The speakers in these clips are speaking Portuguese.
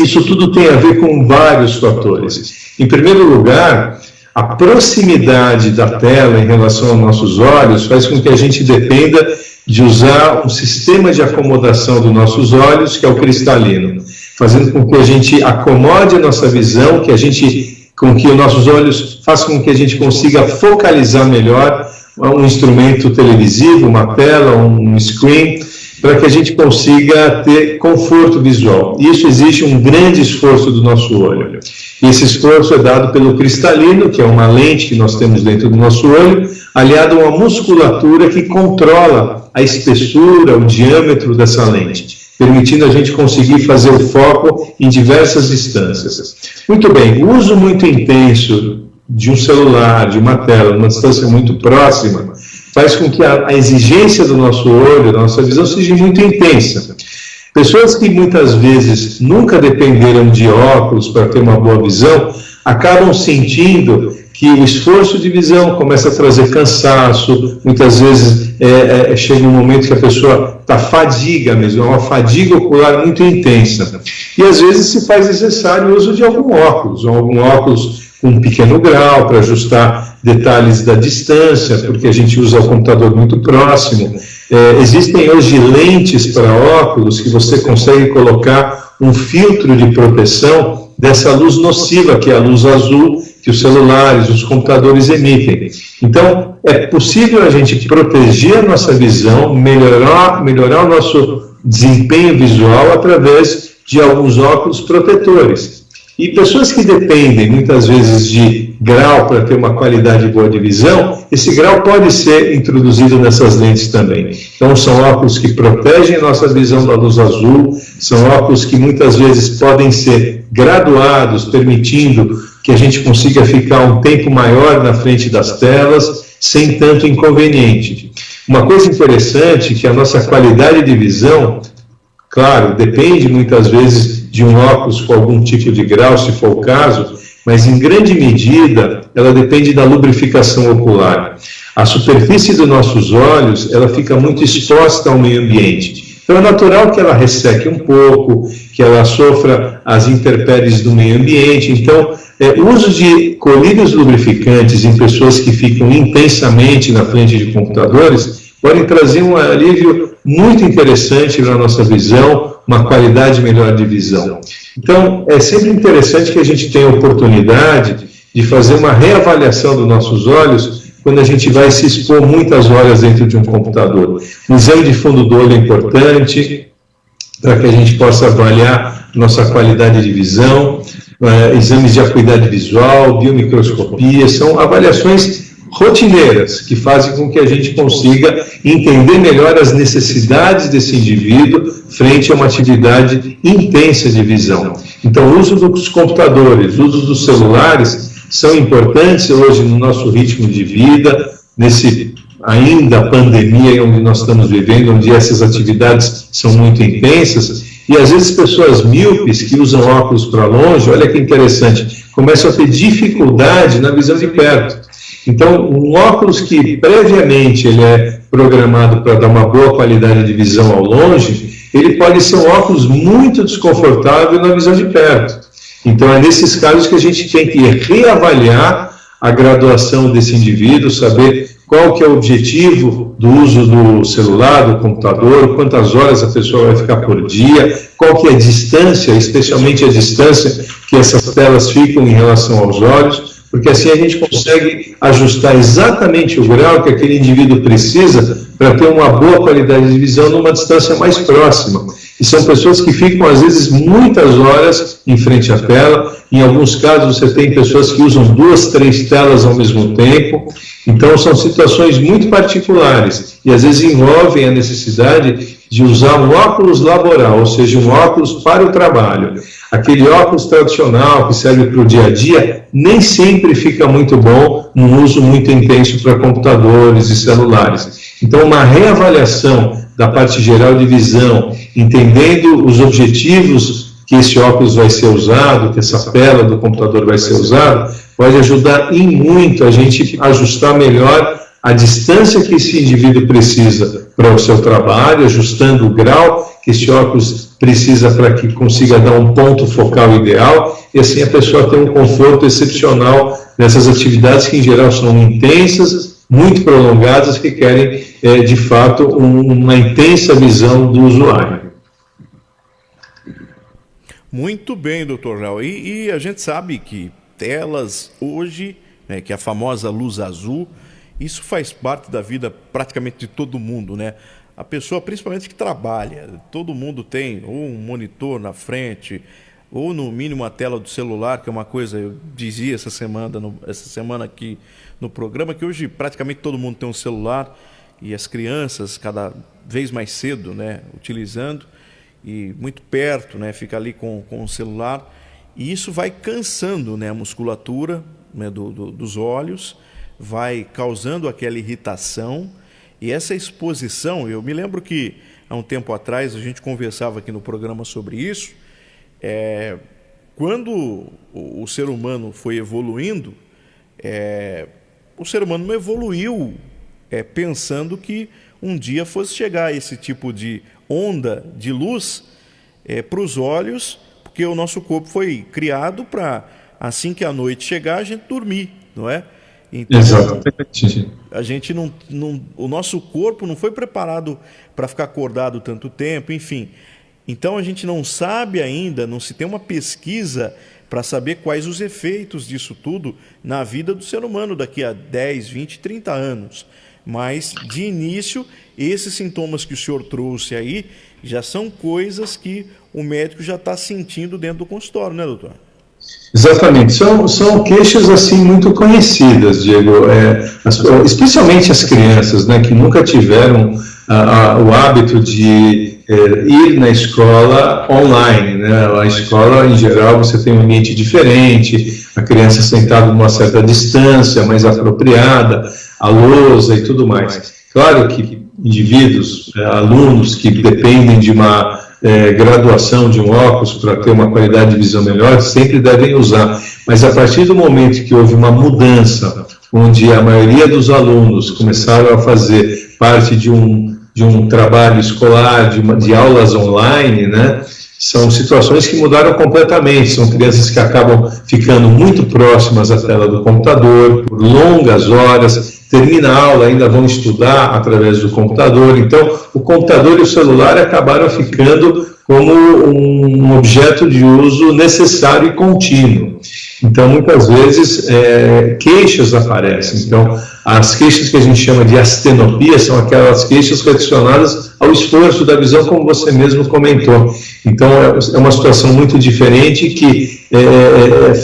Isso tudo tem a ver com vários fatores. Em primeiro lugar, a proximidade da tela em relação aos nossos olhos faz com que a gente dependa de usar um sistema de acomodação dos nossos olhos, que é o cristalino, fazendo com que a gente acomode a nossa visão, com que os nossos olhos façam com que a gente consiga focalizar melhor um instrumento televisivo, uma tela, um screen, para que a gente consiga ter conforto visual. E isso exige um grande esforço do nosso olho. E esse esforço é dado pelo cristalino, que é uma lente que nós temos dentro do nosso olho, aliado a uma musculatura que controla a espessura, o diâmetro dessa lente, permitindo a gente conseguir fazer o foco em diversas distâncias. Muito bem, o uso muito intenso de um celular, de uma tela, numa distância muito próxima, faz com que a exigência do nosso olho, da nossa visão, seja muito intensa. Pessoas que muitas vezes nunca dependeram de óculos para ter uma boa visão, acabam sentindo que o esforço de visão começa a trazer cansaço, muitas vezes chega um momento que a pessoa está fadiga mesmo, é uma fadiga ocular muito intensa. E às vezes se faz necessário o uso de algum óculos com um pequeno grau para ajustar detalhes da distância, porque a gente usa o computador muito próximo. Existem hoje lentes para óculos que você consegue colocar um filtro de proteção dessa luz nociva, que é a luz azul, que os celulares, os computadores emitem. Então, é possível a gente proteger a nossa visão, melhorar o nosso desempenho visual através de alguns óculos protetores. E pessoas que dependem, muitas vezes, de grau para ter uma qualidade boa de visão, esse grau pode ser introduzido nessas lentes também. Então, são óculos que protegem a nossa visão da luz azul, são óculos que muitas vezes podem ser graduados, permitindo que a gente consiga ficar um tempo maior na frente das telas, sem tanto inconveniente. Uma coisa interessante é que a nossa qualidade de visão, claro, depende muitas vezes de um óculos com algum tipo de grau, se for o caso, mas em grande medida ela depende da lubrificação ocular. A superfície dos nossos olhos, ela fica muito exposta ao meio ambiente. Então é natural que ela resseque um pouco, que ela sofra as intempéries do meio ambiente. Então, o uso de colírios lubrificantes em pessoas que ficam intensamente na frente de computadores podem trazer um alívio muito interessante na nossa visão, uma qualidade melhor de visão. Então, é sempre interessante que a gente tenha a oportunidade de fazer uma reavaliação dos nossos olhos quando a gente vai se expor muitas horas dentro de um computador. O exame de fundo do olho é importante para que a gente possa avaliar nossa qualidade de visão, exames de acuidade visual, biomicroscopia, são avaliações rotineiras que fazem com que a gente consiga entender melhor as necessidades desse indivíduo frente a uma atividade intensa de visão. Então, o uso dos computadores, o uso dos celulares são importantes hoje no nosso ritmo de vida, nesse ainda pandemia onde nós estamos vivendo, onde essas atividades são muito intensas, e às vezes pessoas míopes que usam óculos para longe, olha que interessante, começam a ter dificuldade na visão de perto. Então, um óculos que previamente ele é programado para dar uma boa qualidade de visão ao longe, ele pode ser um óculos muito desconfortável na visão de perto. Então, é nesses casos que a gente tem que reavaliar a graduação desse indivíduo, saber qual que é o objetivo do uso do celular, do computador, quantas horas a pessoa vai ficar por dia, qual que é a distância, especialmente a distância que essas telas ficam em relação aos olhos, porque assim a gente consegue ajustar exatamente o grau que aquele indivíduo precisa para ter uma boa qualidade de visão numa distância mais próxima. E são pessoas que ficam, às vezes, muitas horas em frente à tela. Em alguns casos, você tem pessoas que usam 2, 3 telas ao mesmo tempo. Então, são situações muito particulares e, às vezes, envolvem a necessidade de usar um óculos laboral, ou seja, um óculos para o trabalho. Aquele óculos tradicional que serve para o dia a dia nem sempre fica muito bom num uso muito intenso para computadores e celulares. Então, uma reavaliação da parte geral de visão, entendendo os objetivos que esse óculos vai ser usado, que essa tela do computador vai ser usada, pode ajudar em muito a gente ajustar melhor a distância que esse indivíduo precisa para o seu trabalho, ajustando o grau que esse óculos precisa para que consiga dar um ponto focal ideal, e assim a pessoa tem um conforto excepcional nessas atividades que em geral são intensas, muito prolongadas, que querem de fato uma intensa visão do usuário. Muito bem, doutor Léo. E a gente sabe que telas hoje, né, que é a famosa luz azul, isso faz parte da vida praticamente de todo mundo, né? A pessoa, principalmente que trabalha, todo mundo tem ou um monitor na frente, ou no mínimo a tela do celular, que é uma coisa, eu dizia essa semana aqui no programa, que hoje praticamente todo mundo tem um celular, e as crianças cada vez mais cedo, né, utilizando, e muito perto, né, fica ali com o celular, e isso vai cansando, né, a musculatura, né, dos olhos, vai causando aquela irritação, e essa exposição, eu me lembro que há um tempo atrás a gente conversava aqui no programa sobre isso, quando o ser humano foi evoluindo, o ser humano não evoluiu pensando que um dia fosse chegar esse tipo de onda de luz para os olhos, porque o nosso corpo foi criado para, assim que a noite chegar, a gente dormir, não é? Então, exatamente. A gente o nosso corpo não foi preparado para ficar acordado tanto tempo, enfim. Então a gente não sabe ainda, não se tem uma pesquisa para saber quais os efeitos disso tudo na vida do ser humano daqui a 10, 20, 30 anos. Mas, de início, esses sintomas que o senhor trouxe aí já são coisas que o médico já está sentindo dentro do consultório, né, doutor? Exatamente, são queixas assim muito conhecidas, Diego, especialmente as crianças, né, que nunca tiveram o hábito de ir na escola online, né? A escola, em geral, você tem um ambiente diferente, a criança sentada numa certa distância, mais apropriada, a lousa e tudo mais. Claro que indivíduos, alunos que dependem de uma graduação de um óculos para ter uma qualidade de visão melhor, sempre devem usar. Mas a partir do momento que houve uma mudança, onde a maioria dos alunos começaram a fazer parte de um trabalho escolar, de aulas online, né? São situações que mudaram completamente. São crianças que acabam ficando muito próximas à tela do computador por longas horas, termina a aula, ainda vão estudar através do computador. Então, o computador e o celular acabaram ficando como um objeto de uso necessário e contínuo. Então, muitas vezes, queixas aparecem. Então, as queixas que a gente chama de astenopia são aquelas queixas relacionadas ao esforço da visão, como você mesmo comentou. Então, é uma situação muito diferente que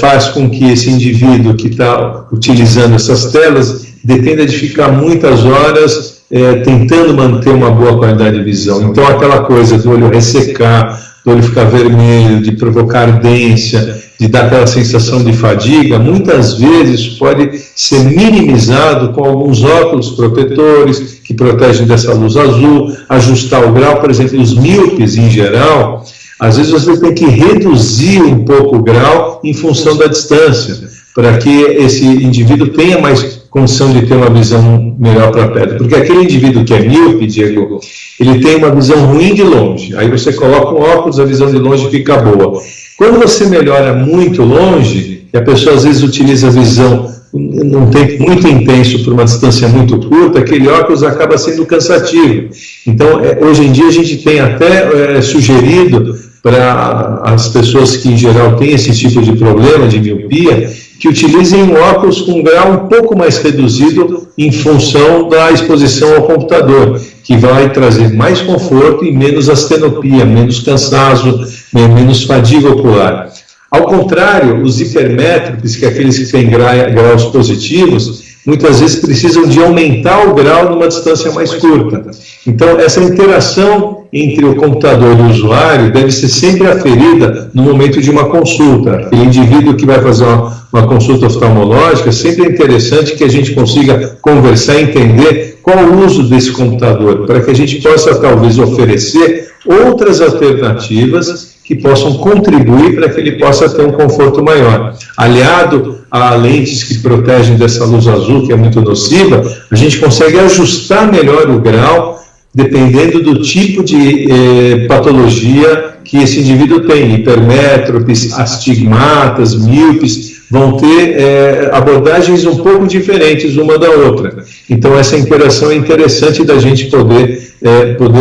faz com que esse indivíduo que está utilizando essas telas dependa de ficar muitas horas tentando manter uma boa qualidade de visão. Então, aquela coisa do olho ressecar, do olho ficar vermelho, de provocar ardência, de dar aquela sensação de fadiga, muitas vezes pode ser minimizado com alguns óculos protetores que protegem dessa luz azul, ajustar o grau, por exemplo, os míopes em geral, às vezes você tem que reduzir um pouco o grau em função da distância, para que esse indivíduo tenha mais condição de ter uma visão melhor para perto. Porque aquele indivíduo que é míope, Diego, ele tem uma visão ruim de longe. Aí você coloca um óculos, a visão de longe fica boa. Quando você melhora muito longe, e a pessoa às vezes utiliza a visão num tempo muito intenso por uma distância muito curta, aquele óculos acaba sendo cansativo. Então, hoje em dia a gente tem até sugerido para as pessoas que em geral têm esse tipo de problema de miopia, que utilizem um óculos com um grau um pouco mais reduzido em função da exposição ao computador, que vai trazer mais conforto e menos astenopia, menos cansaço, menos fadiga ocular. Ao contrário, os hipermétropes, que é aqueles que têm graus positivos, muitas vezes precisam de aumentar o grau numa distância mais curta. Então, essa interação entre o computador e o usuário deve ser sempre aferida no momento de uma consulta. O indivíduo que vai fazer uma consulta oftalmológica, sempre é interessante que a gente consiga conversar e entender qual o uso desse computador, para que a gente possa, talvez, oferecer outras alternativas que possam contribuir para que ele possa ter um conforto maior. Aliado a lentes que protegem dessa luz azul, que é muito nociva, a gente consegue ajustar melhor o grau dependendo do tipo de patologia que esse indivíduo tem. Hipermétropes, astigmatas, míopes, vão ter abordagens um pouco diferentes uma da outra. Então, essa interação é interessante da gente poder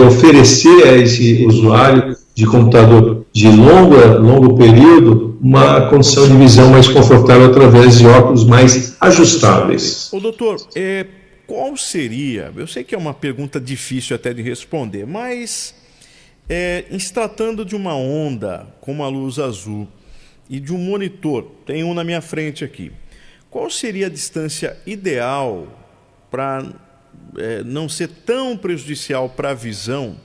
oferecer a esse usuário de computador de longo período uma condição de visão mais confortável através de óculos mais ajustáveis. Ô, doutor, qual seria, eu sei que é uma pergunta difícil até de responder, mas em se tratando de uma onda como a luz azul e de um monitor, tem um na minha frente aqui, qual seria a distância ideal para não ser tão prejudicial para a visão?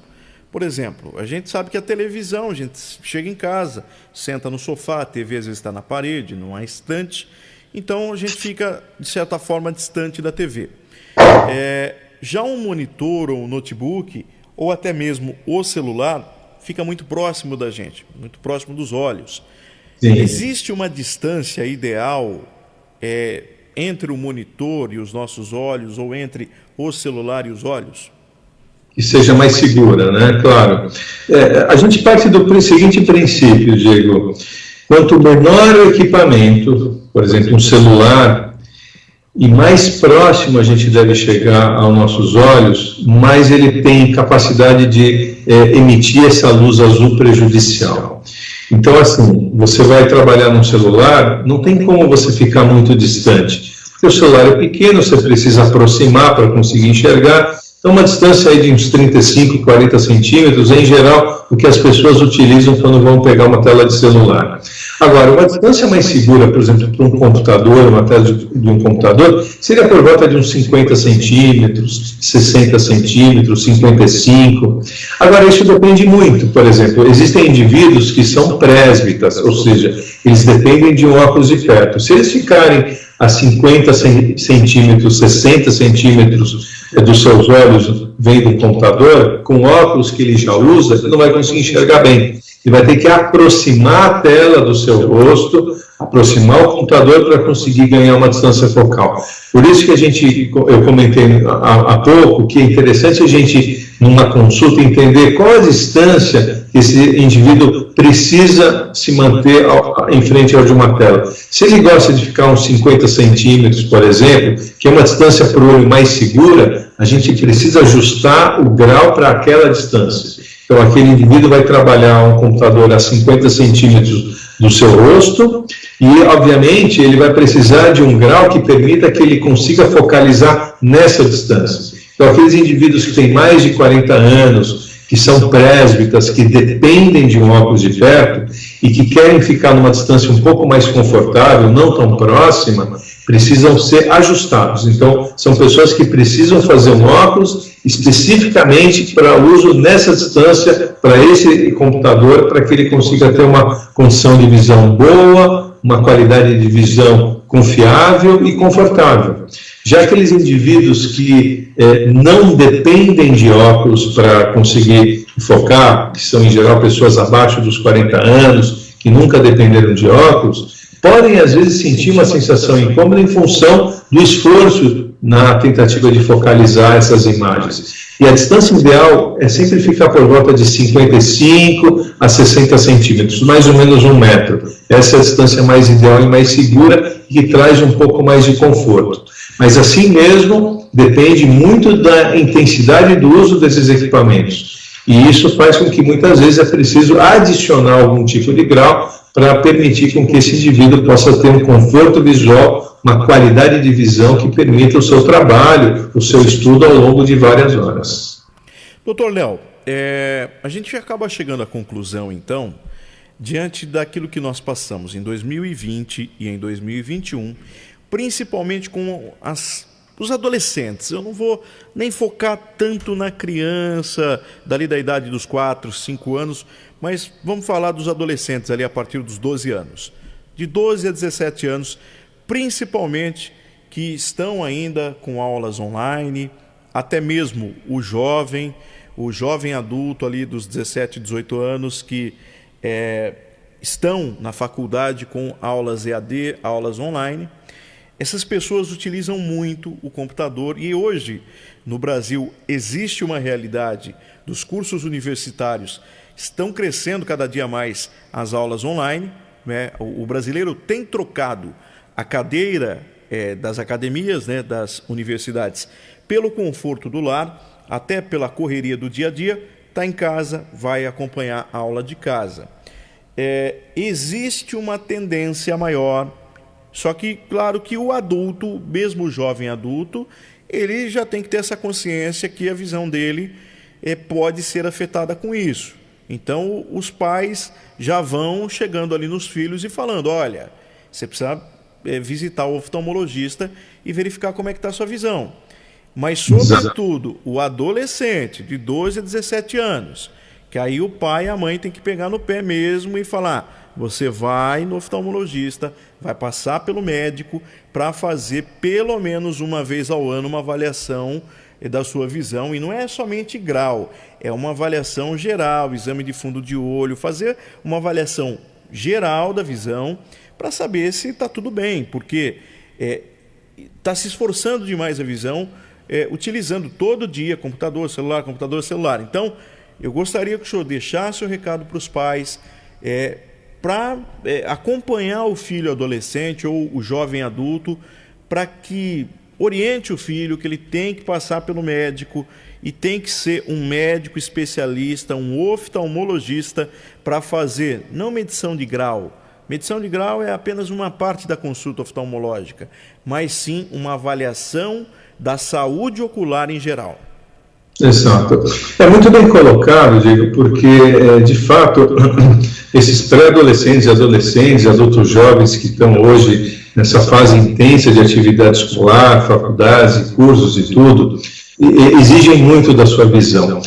Por exemplo, a gente sabe que a televisão, a gente chega em casa, senta no sofá, a TV às vezes está na parede, numa estante, então a gente fica, de certa forma, distante da TV. Já um monitor ou um notebook, ou até mesmo o celular, fica muito próximo da gente, muito próximo dos olhos. Sim. Existe uma distância ideal entre o monitor e os nossos olhos, ou entre o celular e os olhos? Que seja mais segura, né? Claro. A gente parte do seguinte princípio, Diego. Quanto menor o equipamento, por exemplo, um celular, e mais próximo a gente deve chegar aos nossos olhos, mais ele tem capacidade de emitir essa luz azul prejudicial. Então, assim, você vai trabalhar num celular, não tem como você ficar muito distante. Porque o celular é pequeno, você precisa aproximar para conseguir enxergar. Então, uma distância aí de uns 35, 40 centímetros, em geral, o que as pessoas utilizam quando vão pegar uma tela de celular. Agora, uma distância mais segura, por exemplo, para um computador, uma tela de um computador, seria por volta de uns 50 centímetros, 60 centímetros, 55. Agora, isso depende muito. Por exemplo, existem indivíduos que são presbitas, ou seja, eles dependem de um óculos de perto. Se eles ficarem a 50 centímetros, 60 centímetros dos seus olhos vendo um computador, com óculos que ele já usa, ele não vai conseguir enxergar bem. Ele vai ter que aproximar a tela do seu rosto, aproximar o computador para conseguir ganhar uma distância focal. Por isso que eu comentei há pouco que é interessante a gente, numa consulta, entender qual a distância que esse indivíduo precisa se manter em frente ao de uma tela. Se ele gosta de ficar uns 50 centímetros, por exemplo, que é uma distância para o olho mais segura, a gente precisa ajustar o grau para aquela distância. Então, aquele indivíduo vai trabalhar um computador a 50 centímetros do seu rosto e, obviamente, ele vai precisar de um grau que permita que ele consiga focalizar nessa distância. Então, aqueles indivíduos que têm mais de 40 anos, que são presbitas, que dependem de um óculos de perto e que querem ficar numa distância um pouco mais confortável, não tão próxima, precisam ser ajustados. Então, são pessoas que precisam fazer um óculos especificamente para uso nessa distância, para esse computador, para que ele consiga ter uma condição de visão boa, uma qualidade de visão confiável e confortável. Já aqueles indivíduos que não dependem de óculos para conseguir focar, que são em geral pessoas abaixo dos 40 anos, que nunca dependeram de óculos, podem às vezes sentir uma sensação incômoda em função do esforço na tentativa de focalizar essas imagens. E a distância ideal é sempre ficar por volta de 55 a 60 centímetros, mais ou menos 1 metro. Essa é a distância mais ideal e mais segura e que traz um pouco mais de conforto. Mas assim mesmo, depende muito da intensidade do uso desses equipamentos. E isso faz com que muitas vezes é preciso adicionar algum tipo de grau para permitir com que esse indivíduo possa ter um conforto visual, uma qualidade de visão que permita o seu trabalho, o seu estudo ao longo de várias horas. Doutor Léo, a gente acaba chegando à conclusão, então, diante daquilo que nós passamos em 2020 e em 2021, principalmente com os adolescentes. Eu não vou nem focar tanto na criança, dali da idade dos 4, 5 anos, mas vamos falar dos adolescentes ali a partir dos 12 anos. De 12 a 17 anos, principalmente, que estão ainda com aulas online, até mesmo o jovem adulto ali dos 17, 18 anos, que estão na faculdade com aulas EAD, aulas online. Essas pessoas utilizam muito o computador e hoje, no Brasil, existe uma realidade dos cursos universitários, estão crescendo cada dia mais as aulas online, né? O brasileiro tem trocado a cadeira das academias, né, das universidades, pelo conforto do lar, até pela correria do dia a dia, está em casa, vai acompanhar a aula de casa. Existe uma tendência maior, só que, claro que o adulto, mesmo o jovem adulto, ele já tem que ter essa consciência que a visão dele pode ser afetada com isso. Então, os pais já vão chegando ali nos filhos e falando, olha, você precisa visitar o oftalmologista e verificar como é que está a sua visão. Mas, sobretudo, o adolescente de 12 a 17 anos, que aí o pai e a mãe tem que pegar no pé mesmo e falar, você vai no oftalmologista, vai passar pelo médico para fazer pelo menos uma vez ao ano uma avaliação da sua visão, e não é somente grau, é uma avaliação geral, exame de fundo de olho, fazer uma avaliação geral da visão para saber se está tudo bem, porque está se esforçando demais a visão, utilizando todo dia computador, celular. Então, eu gostaria que o senhor deixasse o recado para os pais para acompanhar o filho adolescente ou o jovem adulto, para que oriente o filho que ele tem que passar pelo médico e tem que ser um médico especialista, um oftalmologista, para fazer, não medição de grau. Medição de grau é apenas uma parte da consulta oftalmológica, mas sim uma avaliação da saúde ocular em geral. Exato. É muito bem colocado, Diego, porque, de fato, esses pré-adolescentes, adolescentes, adultos jovens que estão hoje nessa fase intensa de atividade escolar, faculdades, cursos e tudo, exigem muito da sua visão.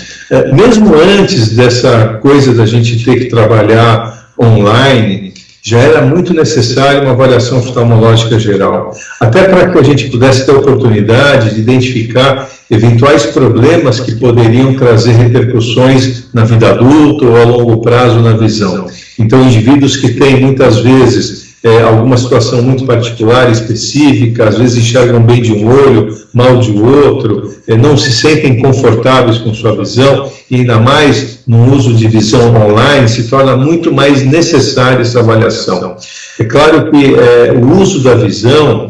Mesmo antes dessa coisa da gente ter que trabalhar online, já era muito necessária uma avaliação oftalmológica geral, até para que a gente pudesse ter a oportunidade de identificar eventuais problemas que poderiam trazer repercussões na vida adulta ou a longo prazo na visão. Então, indivíduos que têm muitas vezes alguma situação muito particular, específica, às vezes enxergam bem de um olho, mal de outro, não se sentem confortáveis com sua visão, e ainda mais no uso de visão online, se torna muito mais necessária essa avaliação. É claro que o uso da visão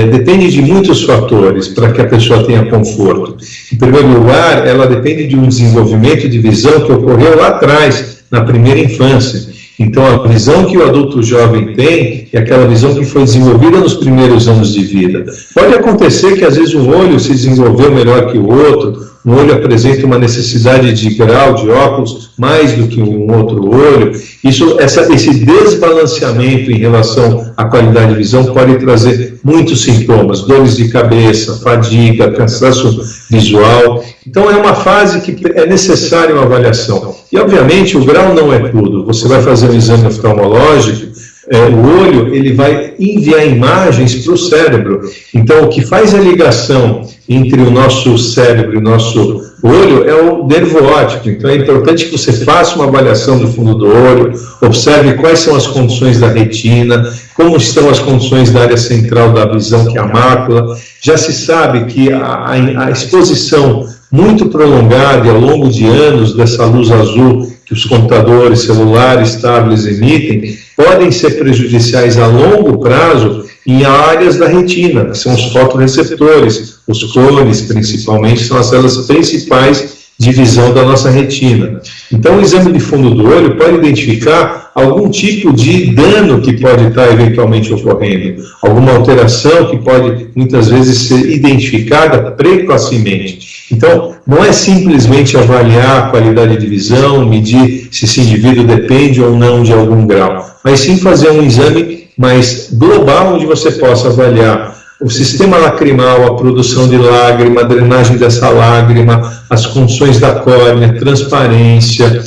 depende de muitos fatores para que a pessoa tenha conforto. Em primeiro lugar, ela depende de um desenvolvimento de visão que ocorreu lá atrás, na primeira infância. Então, a visão que o adulto jovem tem é aquela visão que foi desenvolvida nos primeiros anos de vida. Pode acontecer que, às vezes, um olho se desenvolveu melhor que o outro, um olho apresenta uma necessidade de grau de óculos mais do que um outro olho. Esse desbalanceamento em relação à qualidade de visão pode trazer muitos sintomas, dores de cabeça, fadiga, cansaço visual. Então, é uma fase que é necessária uma avaliação. E, obviamente, o grau não é tudo. Você vai fazer um exame oftalmológico, o olho ele vai enviar imagens para o cérebro. Então, o que faz a ligação entre o nosso cérebro e o nosso olho é o nervo óptico. Então, é importante que você faça uma avaliação do fundo do olho, observe quais são as condições da retina, como estão as condições da área central da visão, que é a mácula. Já se sabe que a exposição muito prolongada e ao longo de anos dessa luz azul que os computadores, celulares, tablets emitem, podem ser prejudiciais a longo prazo em áreas da retina, que são os fotorreceptores, os cones principalmente, são as células principais de visão da nossa retina. Então, o exame de fundo do olho pode identificar algum tipo de dano que pode estar eventualmente ocorrendo, alguma alteração que pode, muitas vezes, ser identificada precocemente. Então, não é simplesmente avaliar a qualidade de visão, medir se esse indivíduo depende ou não de algum grau, mas sim fazer um exame mais global, onde você possa avaliar o sistema lacrimal, a produção de lágrima, a drenagem dessa lágrima, as condições da córnea, transparência,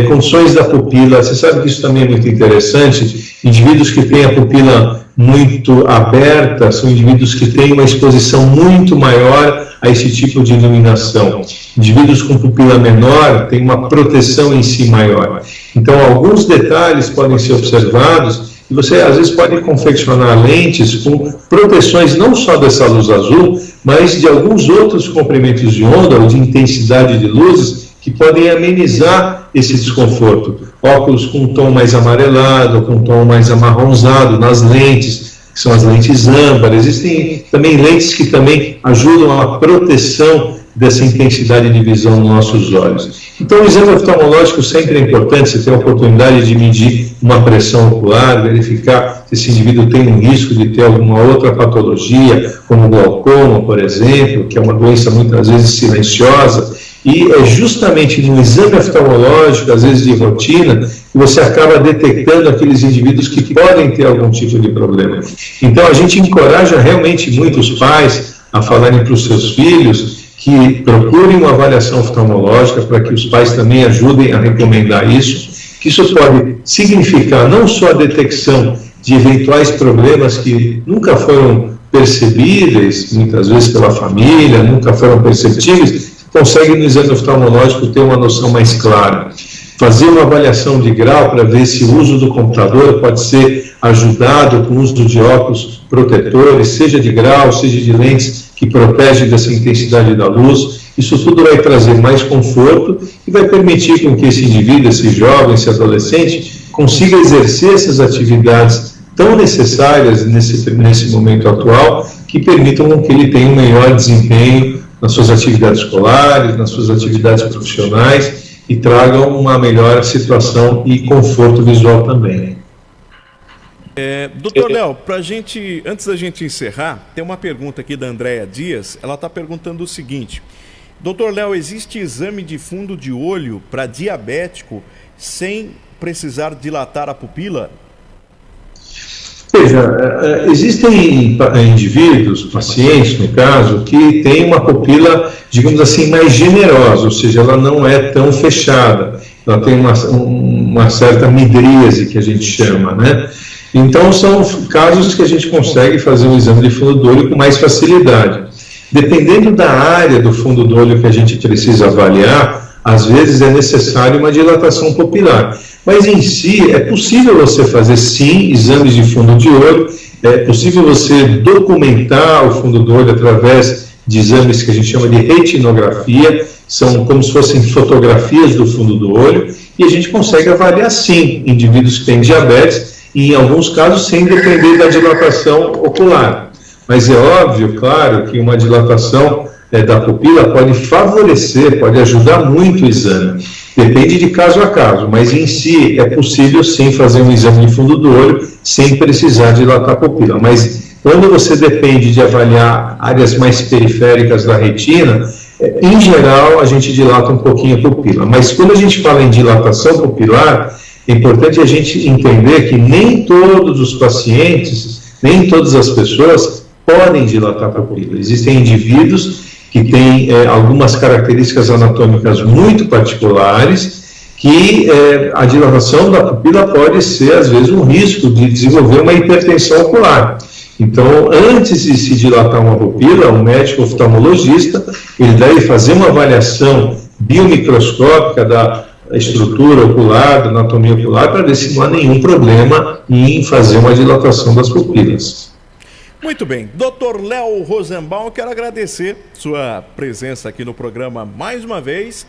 condições da pupila. Você sabe que isso também é muito interessante. Indivíduos que têm a pupila muito aberta, são indivíduos que têm uma exposição muito maior a esse tipo de iluminação. Indivíduos com pupila menor têm uma proteção em si maior. Então, alguns detalhes podem ser observados e você, às vezes, pode confeccionar lentes com proteções não só dessa luz azul, mas de alguns outros comprimentos de onda ou de intensidade de luzes que podem amenizar esse desconforto. Óculos com um tom mais amarelado, com um tom mais amarronzado nas lentes, que são as lentes âmbar. Existem também lentes que também ajudam a proteção dessa intensidade de visão nos nossos olhos. Então, o exame oftalmológico sempre é importante. Você tem a oportunidade de medir uma pressão ocular, verificar se esse indivíduo tem um risco de ter alguma outra patologia, como glaucoma, por exemplo, que é uma doença muitas vezes silenciosa. E é justamente no exame oftalmológico, às vezes de rotina, que você acaba detectando aqueles indivíduos que podem ter algum tipo de problema. Então, a gente encoraja realmente muitos pais a falarem para os seus filhos que procurem uma avaliação oftalmológica, para que os pais também ajudem a recomendar isso, que isso pode significar não só a detecção de eventuais problemas que nunca foram percebíveis, muitas vezes pela família, nunca foram perceptíveis, consegue no exame oftalmológico ter uma noção mais clara. Fazer uma avaliação de grau para ver se o uso do computador pode ser ajudado com o uso de óculos protetores, seja de grau, seja de lentes que protegem dessa intensidade da luz. Isso tudo vai trazer mais conforto e vai permitir com que esse indivíduo, esse jovem, esse adolescente, consiga exercer essas atividades tão necessárias nesse momento atual, que permitam que ele tenha um melhor desempenho nas suas atividades escolares, nas suas atividades profissionais e tragam uma melhor situação e conforto visual também. Doutor Léo, antes da gente encerrar, tem uma pergunta aqui da Andréia Dias. Ela está perguntando o seguinte: Doutor Léo, existe exame de fundo de olho para diabético sem precisar dilatar a pupila? Veja, existem indivíduos, pacientes no caso, que têm uma pupila, digamos assim, mais generosa, ou seja, ela não é tão fechada, ela tem uma certa midríase, que a gente chama, né? Então, são casos que a gente consegue fazer um exame de fundo do olho com mais facilidade. Dependendo da área do fundo do olho que a gente precisa avaliar, às vezes é necessário uma dilatação pupilar. Mas em si, é possível você fazer sim exames de fundo de olho, é possível você documentar o fundo do olho através de exames que a gente chama de retinografia, são como se fossem fotografias do fundo do olho, e a gente consegue avaliar sim indivíduos que têm diabetes, e em alguns casos sem depender da dilatação ocular. Mas é óbvio, claro, que uma dilatação da pupila pode favorecer, pode ajudar muito o exame. Depende de caso a caso, mas em si é possível sim fazer um exame de fundo do olho sem precisar dilatar a pupila. Mas quando você depende de avaliar áreas mais periféricas da retina, em geral a gente dilata um pouquinho a pupila. Mas quando a gente fala em dilatação pupilar, é importante a gente entender que nem todos os pacientes, nem todas as pessoas podem dilatar a pupila. Existem indivíduos que têm algumas características anatômicas muito particulares, que a dilatação da pupila pode ser, às vezes, um risco de desenvolver uma hipertensão ocular. Então, antes de se dilatar uma pupila, o médico oftalmologista, ele deve fazer uma avaliação biomicroscópica da estrutura ocular, da anatomia ocular, para ver se não há nenhum problema em fazer uma dilatação das pupilas. Muito bem, Dr. Léo Rosenbaum, quero agradecer sua presença aqui no programa mais uma vez,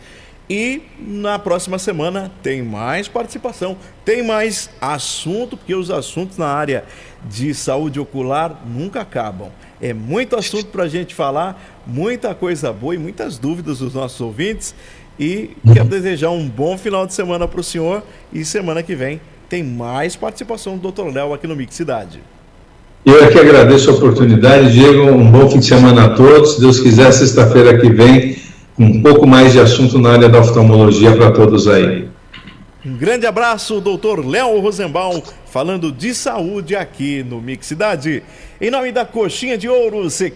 e na próxima semana tem mais participação, tem mais assunto, porque os assuntos na área de saúde ocular nunca acabam. É muito assunto para a gente falar, muita coisa boa e muitas dúvidas dos nossos ouvintes, e quero desejar um bom final de semana para o senhor, e semana que vem tem mais participação do Dr. Léo aqui no Mix Cidade. Eu é que agradeço a oportunidade, Diego, um bom fim de semana a todos. Se Deus quiser, sexta-feira que vem, um pouco mais de assunto na área da oftalmologia para todos aí. Um grande abraço, Dr. Léo Rosenbaum, falando de saúde aqui no Mix Cidade. Em nome da Coxinha de Ouro,